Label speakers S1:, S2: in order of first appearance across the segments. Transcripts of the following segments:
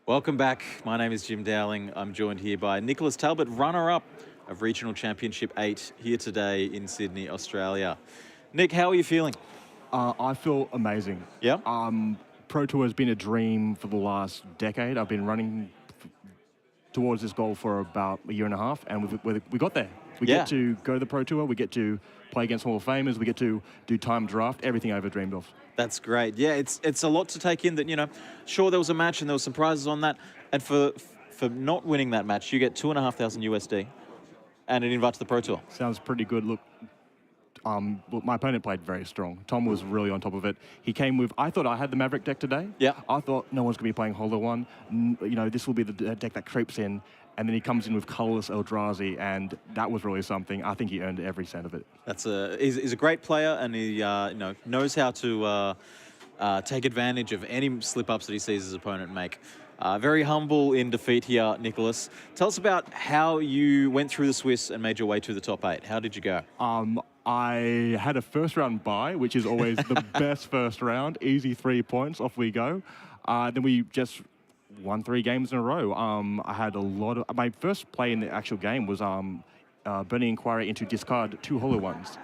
S1: Welcome back. My name is Jim Dowling. I'm joined here by Nicholas Talbot, runner-up of Regional Championship 8 here today in Sydney, Australia. Nick, how are you feeling?
S2: I feel amazing.
S1: Yeah?
S2: Pro Tour has been a dream for the last decade. I've been running towards this goal for about a year and a half, and we got there. We
S1: Yeah.
S2: get to go to the Pro Tour, we get to play against Hall of Famers, we get to do time draft, everything I ever dreamed of.
S1: That's great. Yeah, it's a lot to take in that, sure there was a match and there were some prizes on that. And for not winning that match, you get 2,500 USD and an invite to the Pro Tour.
S2: Sounds pretty good. Look, well, my opponent played very strong. Tom was really on top of it. He came with, I thought I had the Maverick deck today.
S1: Yeah.
S2: I thought no one's going to be playing Hollow One. This will be the deck that creeps in. And then he comes in with Colorless Eldrazi, and that was really something. I think he earned every cent of it.
S1: He's a great player, and he knows how to take advantage of any slip-ups that he sees his opponent make. Very humble in defeat here, Nicholas. Tell us about how you went through the Swiss and made your way to the top 8. How did you go?
S2: I had a first round bye, which is always the best first round. Easy 3 points, off we go. Then we just won 3 games in a row. I had a lot of... My first play in the actual game was Burning Inquiry into discard 2 Hollow Ones,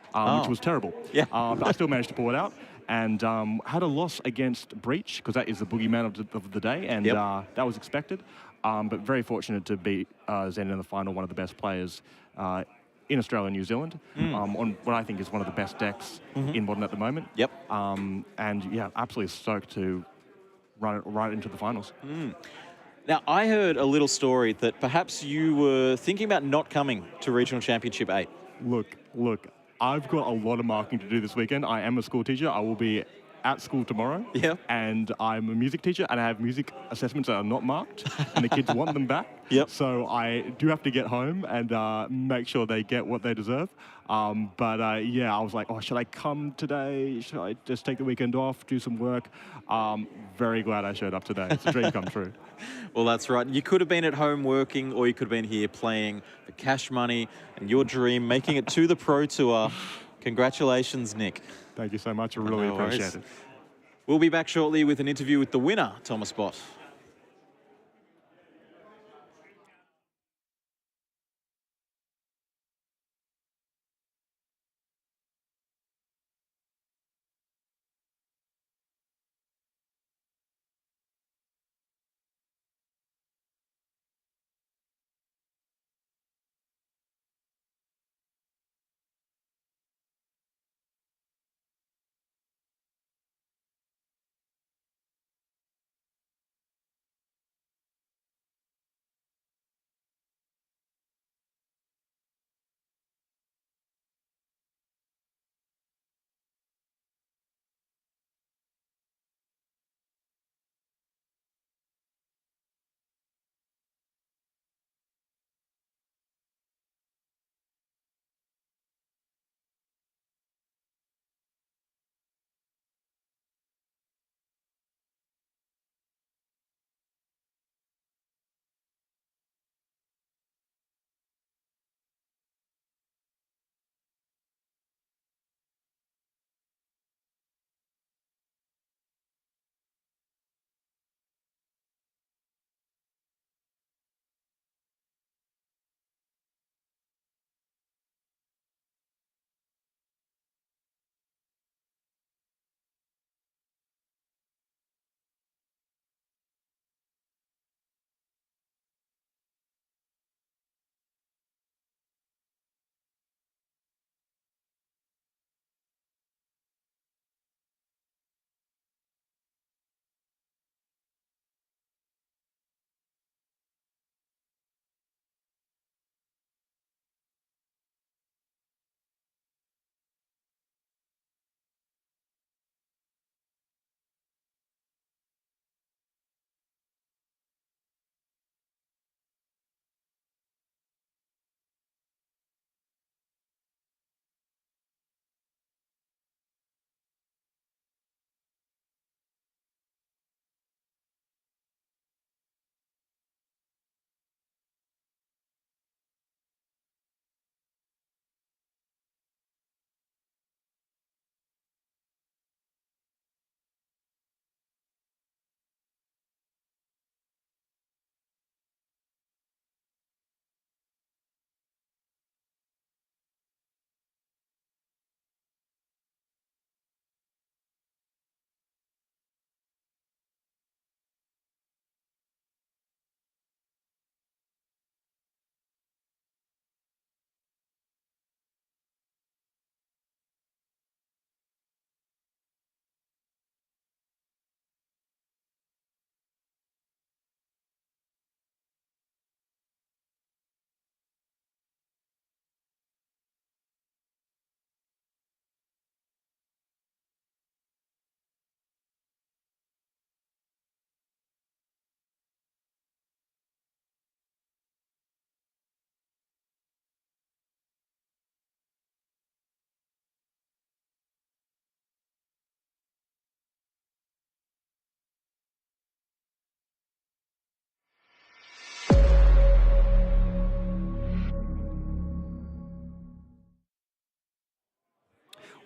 S2: which was terrible.
S1: Yeah.
S2: But I still managed to pull it out. And had a loss against Breach, because that is the boogeyman of the day, and that was expected. But very fortunate to beat Zen in the final, one of the best players in Australia and New Zealand, on what I think is one of the best decks in Modern at the moment.
S1: Yep.
S2: And yeah, absolutely stoked to run it right into the finals.
S1: Now, I heard a little story that perhaps you were thinking about not coming to Regional Championship 8.
S2: Look, I've got a lot of marking to do this weekend. I am a school teacher. I will be at school tomorrow.
S1: Yeah.
S2: And I'm a music teacher, and I have music assessments that are not marked, and the kids want them back.
S1: Yep.
S2: So I do have to get home and make sure they get what they deserve. Yeah, I was like, oh, should I come today? Should I just take the weekend off, do some work? Very glad I showed up today. It's a dream come true.
S1: Well, that's right. You could have been at home working, or you could have been here playing for cash money and your dream, making it to the Pro Tour. Congratulations, Nick.
S2: Thank you so much. I really appreciate it.
S1: We'll be back shortly with an interview with the winner, Thomas Bott.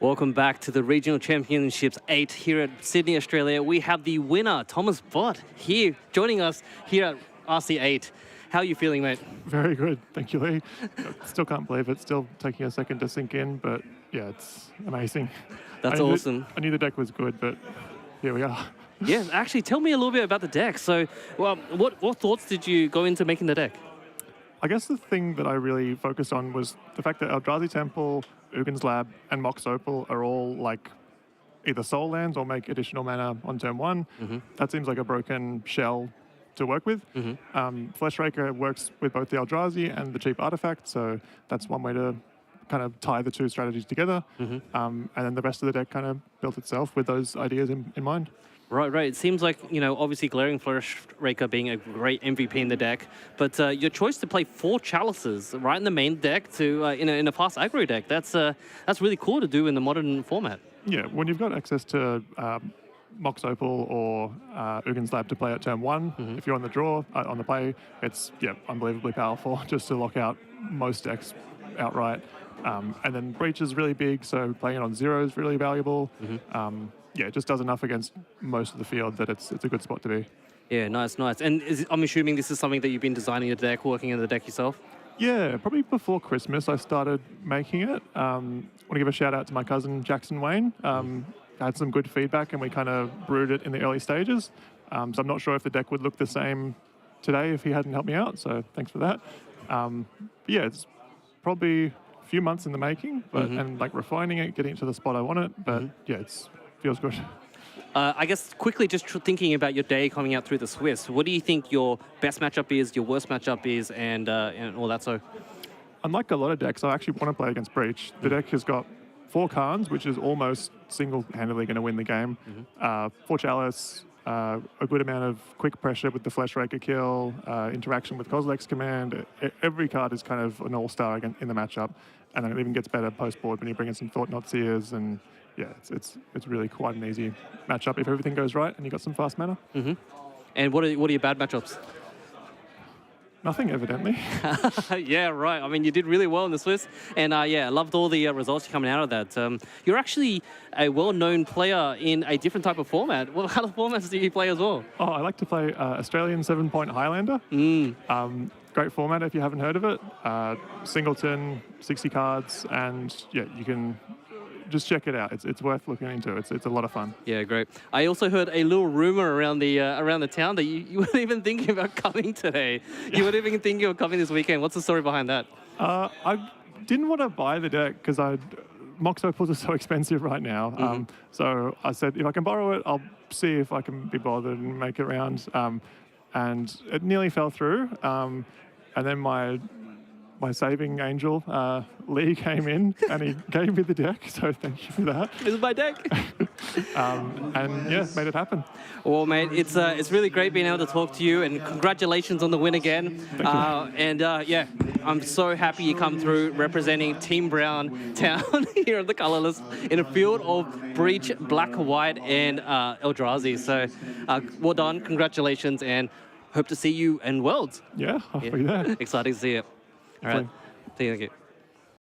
S3: Welcome back to the Regional Championships 8 here at Sydney, Australia. We have the winner, Thomas Bott, here joining us here at RC8. How are you feeling, mate?
S4: Very good, thank you, Lee. Still can't believe it. Still taking a second to sink in, but yeah, it's amazing.
S3: That's awesome.
S4: I knew the deck was good, but here we are.
S3: Yeah, actually, tell me a little bit about the deck. So, well, what thoughts did you go into making the deck?
S4: I guess the thing that I really focused on was the fact that Eldrazi Temple, Ugin's Lab, and Mox Opal are all like either soul lands or make additional mana on turn one. That seems like a broken shell to work with. Fleshraker works with both the Eldrazi and the cheap artifact, so that's one way to kind of tie the two strategies together. And then the rest of the deck kind of built itself with those ideas in mind.
S3: Right. It seems like, obviously Glaring Fleshraker being a great MVP in the deck, but your choice to play 4 Chalices right in the main deck to in a fast aggro deck, that's really cool to do in the modern format.
S4: Yeah, when you've got access to Mox Opal or Ugin's Lab to play at turn 1, if you're on the draw, on the play, it's unbelievably powerful just to lock out most decks outright. And then Breach is really big, so playing it on 0 is really valuable. Yeah, it just does enough against most of the field that it's a good spot to be.
S3: Yeah, nice. And I'm assuming this is something that you've been designing the deck, working in the deck yourself?
S4: Yeah, probably before Christmas I started making it. I want to give a shout out to my cousin Jackson Wayne. Had some good feedback and we kind of brewed it in the early stages. So I'm not sure if the deck would look the same today if he hadn't helped me out, so thanks for that. Yeah, it's probably a few months in the making, but and like refining it, getting it to the spot I want it, but yeah, it's feels good.
S3: I guess quickly just thinking about your day coming out through the Swiss, what do you think your best matchup is, your worst matchup is, and all that? So,
S4: unlike a lot of decks, I actually want to play against Breach. The deck has got 4 Khans, which is almost single-handedly going to win the game. 4 Chalice, a good amount of quick pressure with the Fleshraker kill, interaction with Kozilek's command. Every card is kind of an all-star in the matchup, and then it even gets better post-board when you bring in some Thought-Knot Seers, and yeah, it's really quite an easy matchup if everything goes right and you got some fast mana.
S3: And what are your bad matchups?
S4: Nothing, evidently.
S3: Yeah, right. I mean, you did really well in the Swiss, and yeah, I loved all the results coming out of that. You're actually a well-known player in a different type of format. What other formats do you play as well?
S4: Oh, I like to play Australian 7-point Highlander. Great format if you haven't heard of it. Singleton, 60 cards, and yeah, you can just check it out. It's worth looking into. It's a lot of fun.
S3: Yeah, great. I also heard a little rumor around the town that you weren't even thinking about coming today. You weren't even thinking of coming this weekend. What's the story behind that?
S4: I didn't want to buy the deck because Mox Opals are so expensive right now. So I said, if I can borrow it, I'll see if I can be bothered and make it around. And it nearly fell through. And then my saving angel, Lee, came in and he gave me the deck, so thank you for that.
S3: This is my deck.
S4: And yeah, made it happen.
S3: Well, mate, it's really great being able to talk to you, and congratulations on the win again.
S4: Thank you.
S3: And yeah, I'm so happy you come through representing Team Brown Town here at the Colourless in a field of Breach, Black, White, and Eldrazi. So well done, congratulations, and hope to see you in Worlds.
S4: Yeah, I'll be there.
S3: Exciting to see you. All right. Thank you.